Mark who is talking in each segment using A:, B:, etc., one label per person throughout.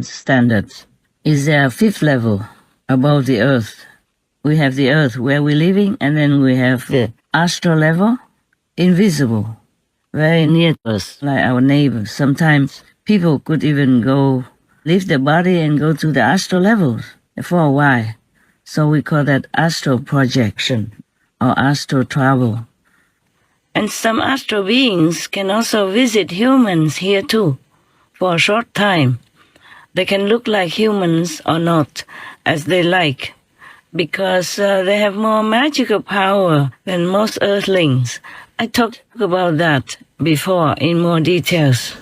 A: standards. Is there a fifth level above the earth? We have the earth where we're living, and then we have the astral level, invisible, very near to us, like our neighbors. Sometimes people could even go, leave their body and go to the astral levels for a while. So we call that astral projection or astral travel. And some astral beings can also visit humans here too, for a short time. They can look like humans or not, as they like, because they have more magical power than most earthlings. I talked about that before in more details.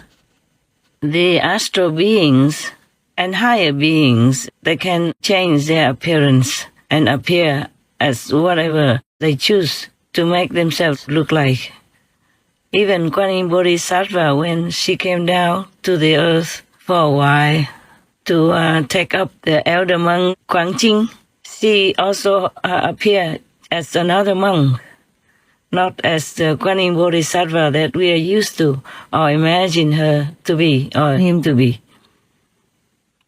A: The astral beings and higher beings, they can change their appearance and appear as whatever they choose to make themselves look like. Even Kuan Yin Bodhisattva, when she came down to the earth for a while to take up the elder monk Ching, she also appeared as another monk, not as the Kuan Yin Bodhisattva that we are used to or imagine her to be or him to be.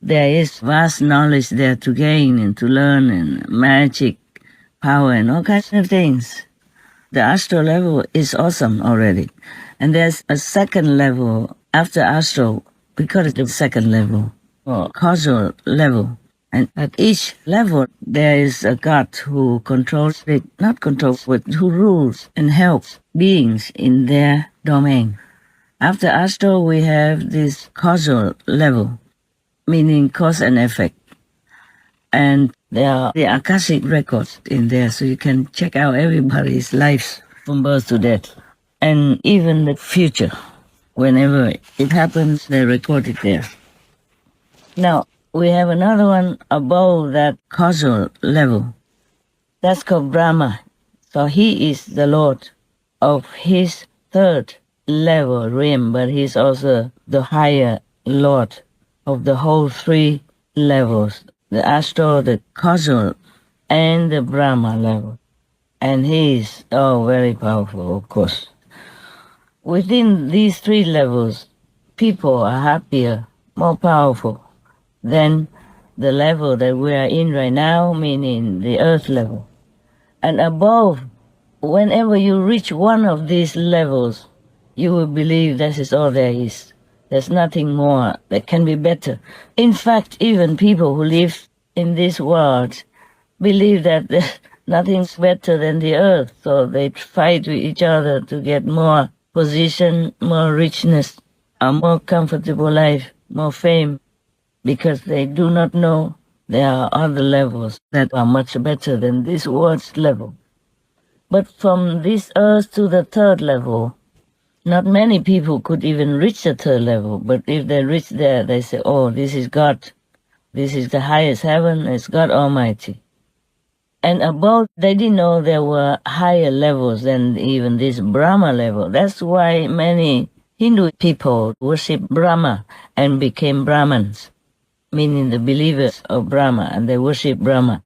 A: There is vast knowledge there to gain and to learn, and magic, power, and all kinds of things. The astral level is awesome already. And there's a second level after astral. We call it the second level, or causal level. And at each level, there is a God who controls it, not controls, but who rules and helps beings in their domain. After astral, we have this causal level, meaning cause and effect. And there are the Akashic records in there, so you can check out everybody's lives from birth to death. And even the future. Whenever it happens, they record it there. Now, we have another one above that causal level. That's called Brahma. So he is the Lord of his third level realm, but he's also the higher Lord of the whole three levels, the astral, the causal, and the Brahma level. And he is very powerful, of course. Within these three levels, people are happier, more powerful than the level that we are in right now, meaning the earth level. And above, whenever you reach one of these levels, you will believe this is all there is. There's nothing more that can be better. In fact, even people who live in this world believe that there's nothing's better than the earth, so they fight with each other to get more position, more richness, a more comfortable life, more fame, because they do not know there are other levels that are much better than this world's level. But from this earth to the third level, not many people could even reach the third level, but if they reach there, they say, oh, this is God. This is the highest heaven, it's God Almighty. And above, they didn't know there were higher levels than even this Brahma level. That's why many Hindu people worship Brahma and became Brahmins, meaning the believers of Brahma, and they worship Brahma.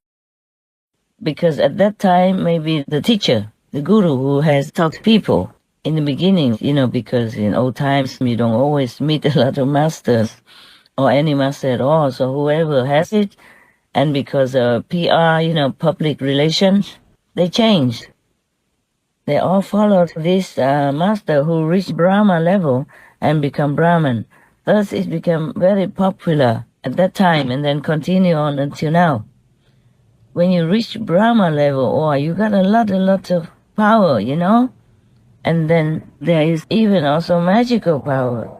A: Because at that time, maybe the teacher, the guru who has taught people in the beginning, because in old times, you don't always meet a lot of masters or any master at all. So whoever has it, and because of PR, public relations, they changed. They all followed this master who reached Brahma level and become Brahman. Thus, it became very popular at that time and then continue on until now. When you reach Brahma level, you got a lot of power, And then there is even also magical power,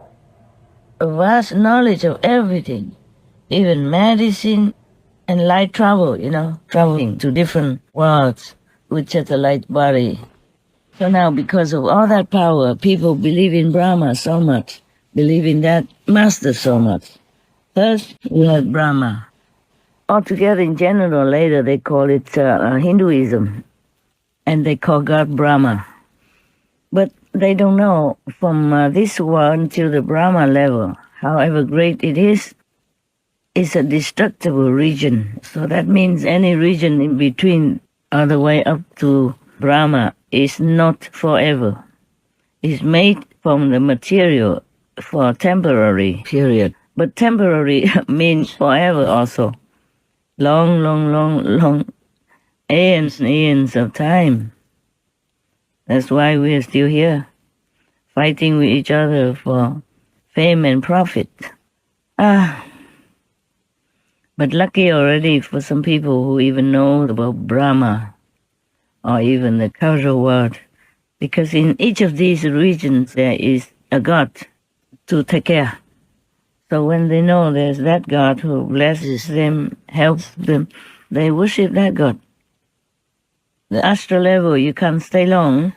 A: a vast knowledge of everything, even medicine, and light travel, traveling to different worlds with just a light body. So now, because of all that power, people believe in Brahma so much, believe in that master so much. First, we have Brahma. Altogether, in general, later they call it Hinduism, and they call God Brahma. But they don't know from this world to the Brahma level, however great it is a destructible region. So that means any region in between all the way up to Brahma is not forever. It's made from the material for a temporary period. But temporary means forever also. Long, aeons of time. That's why we are still here, fighting with each other for fame and profit. But lucky already for some people who even know about Brahma or even the causal world, because in each of these regions there is a God to take care. So when they know there's that God who blesses them, helps them, they worship that God. The astral level, you can't stay long,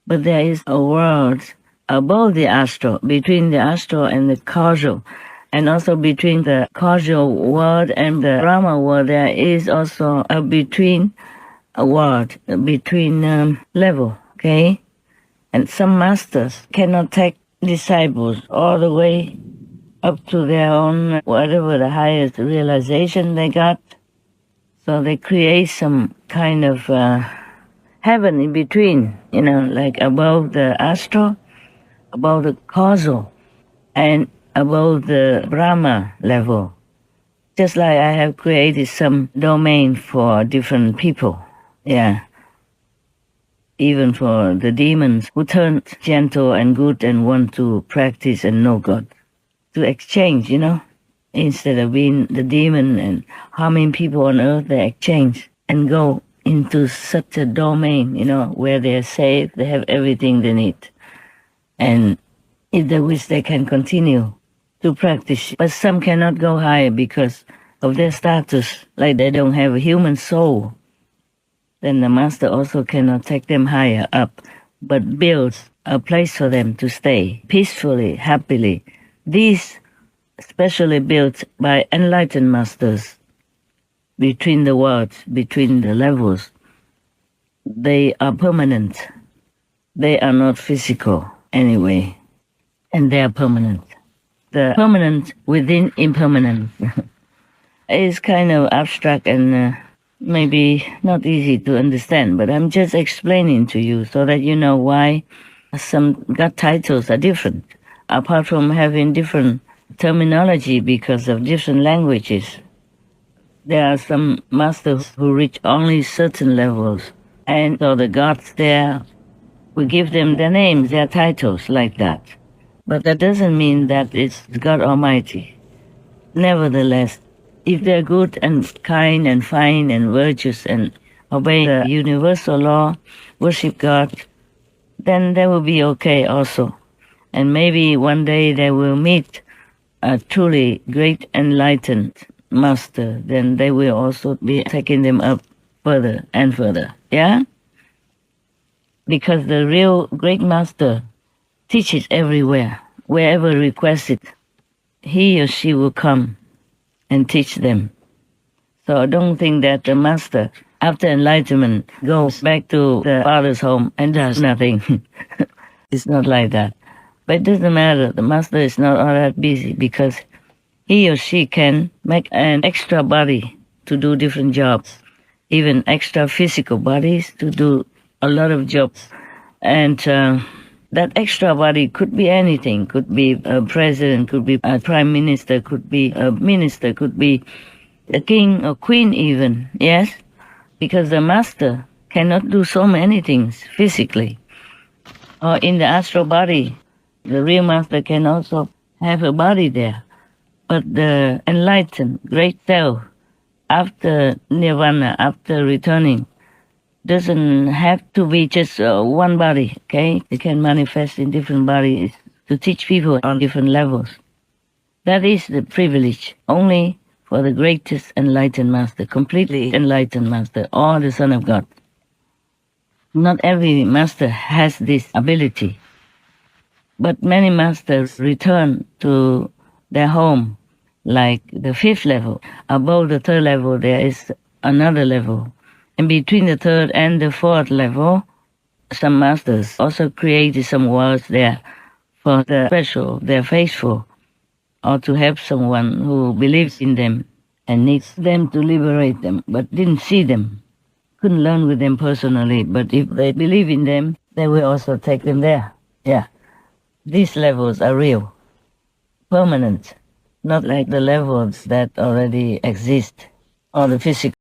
A: but there is a world above the astral, between the astral and the causal, and also between the causal world and the Brahma world, there is also a between world, between level, okay? And some masters cannot take disciples all the way up to their own, whatever the highest realization they got. So they create some kind of heaven in between, like above the astral, above the causal, and above the Brahma level. Just like I have created some domain for different people, yeah. Even for the demons who turn gentle and good and want to practice and know God. To exchange, instead of being the demon and harming people on earth, they exchange and go into such a domain, where they're safe, they have everything they need. And if they wish, they can continue to practice. But some cannot go higher because of their status, like they don't have a human soul. Then the master also cannot take them higher up, but builds a place for them to stay peacefully, happily. These specially built by enlightened masters between the worlds, between the levels. They are permanent. They are not physical anyway, and they are permanent. The permanent within impermanence is kind of abstract and maybe not easy to understand, but I'm just explaining to you so that you know why some God titles are different, apart from having different terminology because of different languages. There are some masters who reach only certain levels, and so the gods there, we give them their names, their titles like that. But that doesn't mean that it's God Almighty. Nevertheless, if they're good and kind and fine and virtuous and obey the universal law, worship God, then they will be okay also. And maybe one day they will meet a truly great enlightened master, then they will also be taking them up further and further. Yeah? Because the real great master teaches everywhere, wherever requested. He or she will come and teach them. So don't think that the master, after enlightenment, goes back to the father's home and does nothing. It's not like that. But it doesn't matter. The master is not all that busy because he or she can make an extra body to do different jobs, even extra physical bodies to do a lot of jobs. And that extra body could be anything. Could be a president, could be a prime minister, could be a minister, could be a king or queen even, yes? Because the master cannot do so many things physically. Or in the astral body, the real master can also have a body there. But the enlightened great self, after nirvana, after returning, doesn't have to be just one body, okay? It can manifest in different bodies to teach people on different levels. That is the privilege only for the greatest enlightened master, completely enlightened master, or the Son of God. Not every master has this ability, but many masters return to their home, like the fifth level. Above the third level, there is another level. And between the third and the fourth level, some masters also created some worlds there for the special, the faithful, or to help someone who believes in them and needs them to liberate them, but didn't see them, couldn't learn with them personally, but if they believe in them, they will also take them there. Yeah. These levels are real, permanent, not like the levels that already exist or the physical